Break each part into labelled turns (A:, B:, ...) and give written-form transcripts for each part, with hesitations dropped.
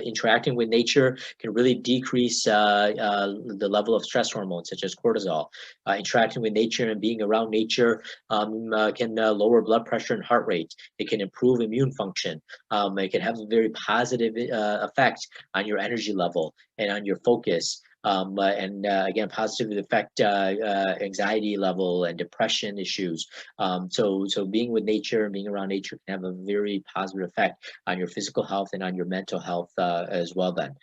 A: Interacting with nature can really decrease the level of stress hormones such as cortisol. Interacting with nature and being around nature can lower blood pressure and heart rate. It can improve immune function. It can have a very positive effect on your energy level and on your focus. And again, positively affect anxiety level and depression issues. So being with nature and being around nature can have a very positive effect on your physical health and on your mental health as well then.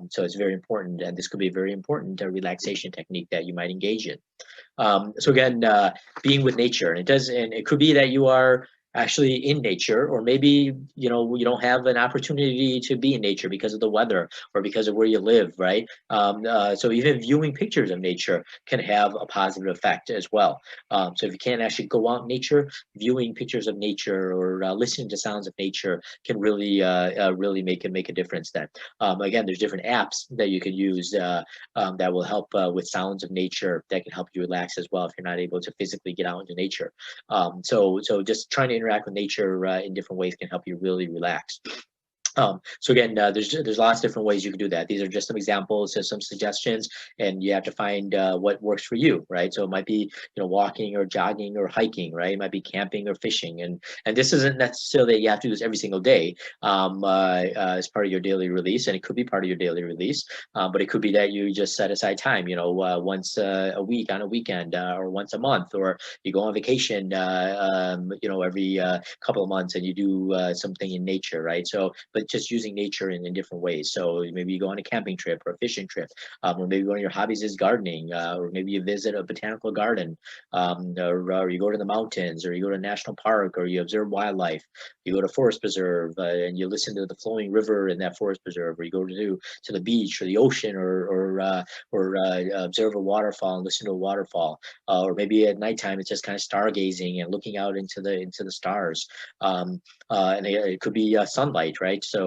A: So it's very important, and this could be a very important relaxation technique that you might engage in. So again, being with nature, and it could be that you are actually in nature, or maybe you don't have an opportunity to be in nature because of the weather or because of where you live, right? So even viewing pictures of nature can have a positive effect as well. So if you can't actually go out in nature, viewing pictures of nature or listening to sounds of nature can really make a difference. Then again, there's different apps that you can use that will help with sounds of nature that can help you relax as well if you're not able to physically get out into nature. So just trying to interact with nature in different ways can help you really relax. So again, there's lots of different ways you can do that. These are just some examples, some suggestions, and you have to find what works for you, right? So it might be walking or jogging or hiking, right? It might be camping or fishing, and this isn't necessarily that you have to do this every single day as part of your daily release, and it could be part of your daily release, but it could be that you just set aside time, once a week on a weekend or once a month, or you go on vacation, every couple of months, and you do something in nature, right? So, but just using nature in different ways. So maybe you go on a camping trip or a fishing trip, or maybe one of your hobbies is gardening, or maybe you visit a botanical garden, or you go to the mountains, or you go to a national park, or you observe wildlife. You go to forest preserve and you listen to the flowing river in that forest preserve, or you go to the beach or the ocean, or observe a waterfall and listen to a waterfall, or maybe at nighttime it's just kind of stargazing and looking out into the stars. And it could be sunlight, right? So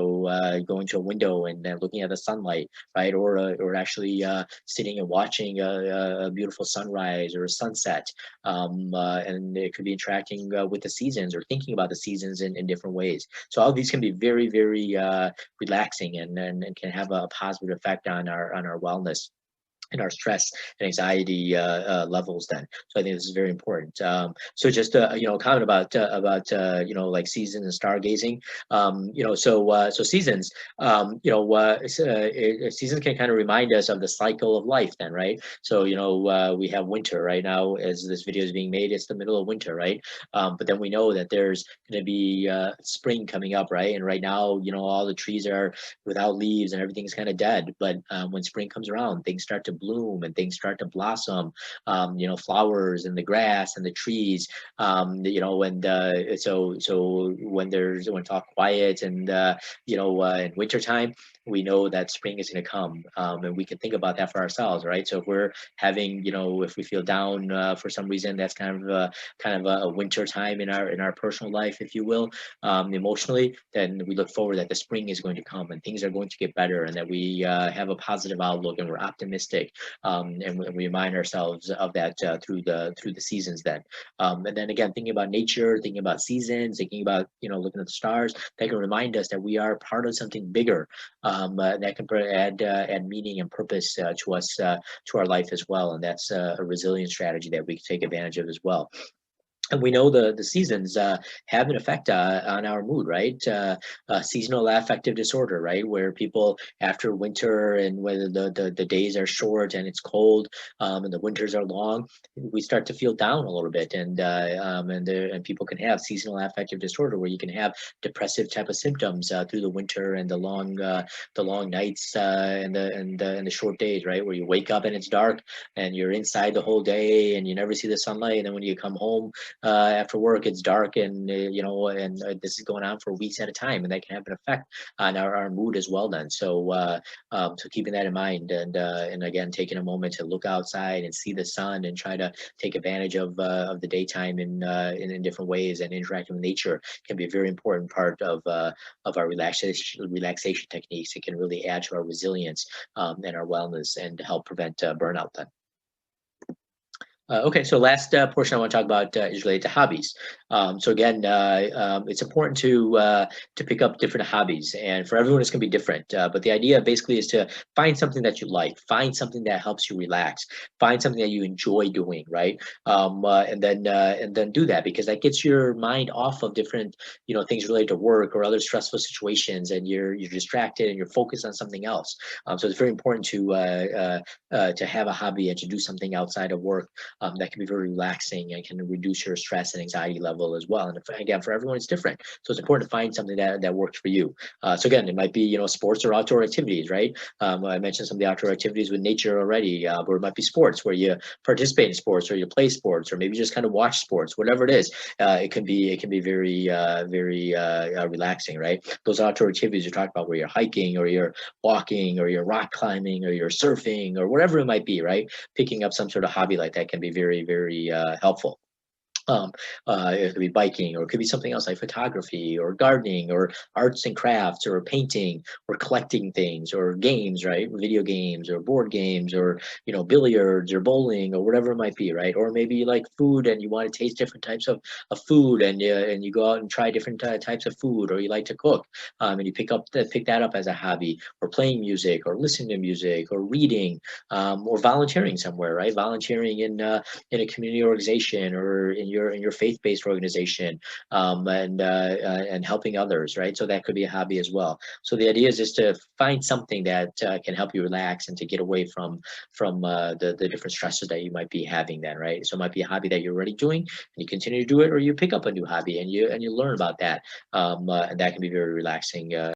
A: going to a window and looking at the sunlight, right? Or actually sitting and watching a beautiful sunrise or a sunset. And it could be interacting with the seasons or thinking about the seasons in different ways. So all of these can be very, very relaxing and can have a positive effect on our wellness and our stress and anxiety levels then. So I think this is very important. So just comment about like seasons and stargazing. So seasons, seasons can kind of remind us of the cycle of life then, right? So we have winter right now as this video is being made. It's the middle of winter, right? But then we know that there's going to be spring coming up, right? And right now, all the trees are without leaves and everything's kind of dead. But when spring comes around, things start to bloom and things start to blossom. Flowers and the grass and the trees. And so when it's all quiet and in wintertime, we know that spring is going to come, and we can think about that for ourselves, right? So if we're having, if we feel down for some reason, that's kind of a winter time in our personal life, if you will, emotionally, then we look forward that the spring is going to come and things are going to get better, and that we have a positive outlook and we're optimistic, and we remind ourselves of that through the seasons then. And then again, thinking about nature, thinking about seasons, thinking about looking at the stars, that can remind us that we are part of something bigger, that can add meaning and purpose to us, to our life as well. And that's a resilient strategy that we can take advantage of as well. And we know the seasons have an effect on our mood, right? Seasonal affective disorder, right? Where people after winter and when the days are short and it's cold, and the winters are long, we start to feel down a little bit, and people can have seasonal affective disorder where you can have depressive type of symptoms through the winter and the long nights and the short days, right? Where you wake up and it's dark and you're inside the whole day and you never see the sunlight, and then when you come home after work, it's dark, and this is going on for weeks at a time, and that can have an effect on our mood as well. Then, so keeping that in mind, and again, taking a moment to look outside and see the sun, and try to take advantage of the daytime in different ways, and interacting with nature can be a very important part of our relaxation techniques. It can really add to our resilience and our wellness, and help prevent burnout. Then. Okay, so last portion I want to talk about is related to hobbies. So again, it's important to pick up different hobbies, and for everyone, it's going to be different. But the idea basically is to find something that you like, find something that helps you relax, find something that you enjoy doing, right? And then do that because that gets your mind off of different, things related to work or other stressful situations, and you're distracted and you're focused on something else. So it's very important to have a hobby and to do something outside of work that can be very relaxing and can reduce your stress and anxiety level as well. And again, for everyone, it's different. So it's important to find something that works for you. So again, it might be, sports or outdoor activities, right? I mentioned some of the outdoor activities with nature already, or it might be sports where you participate in sports or you play sports or maybe just kind of watch sports, whatever it is. It can be very relaxing, right? Those outdoor activities you're talking about where you're hiking or you're walking or you're rock climbing or you're surfing or whatever it might be, right? Picking up some sort of hobby like that can be very helpful. Um, it could be biking, or it could be something else like photography, or gardening, or arts and crafts, or painting, or collecting things, or games, right? Video games, or board games, or billiards, or bowling, or whatever it might be, right? Or maybe you like food and you want to taste different types of food, and you go out and try different types of food, or you like to cook, and you pick that up as a hobby, or playing music, or listening to music, or reading, or volunteering somewhere, right? Volunteering in a community organization or in your faith-based organization, and helping others, right? So that could be a hobby as well. So the idea is just to find something that can help you relax and to get away from the different stresses that you might be having then, right? So it might be a hobby that you're already doing and you continue to do it, or you pick up a new hobby and you learn about that, and that can be very relaxing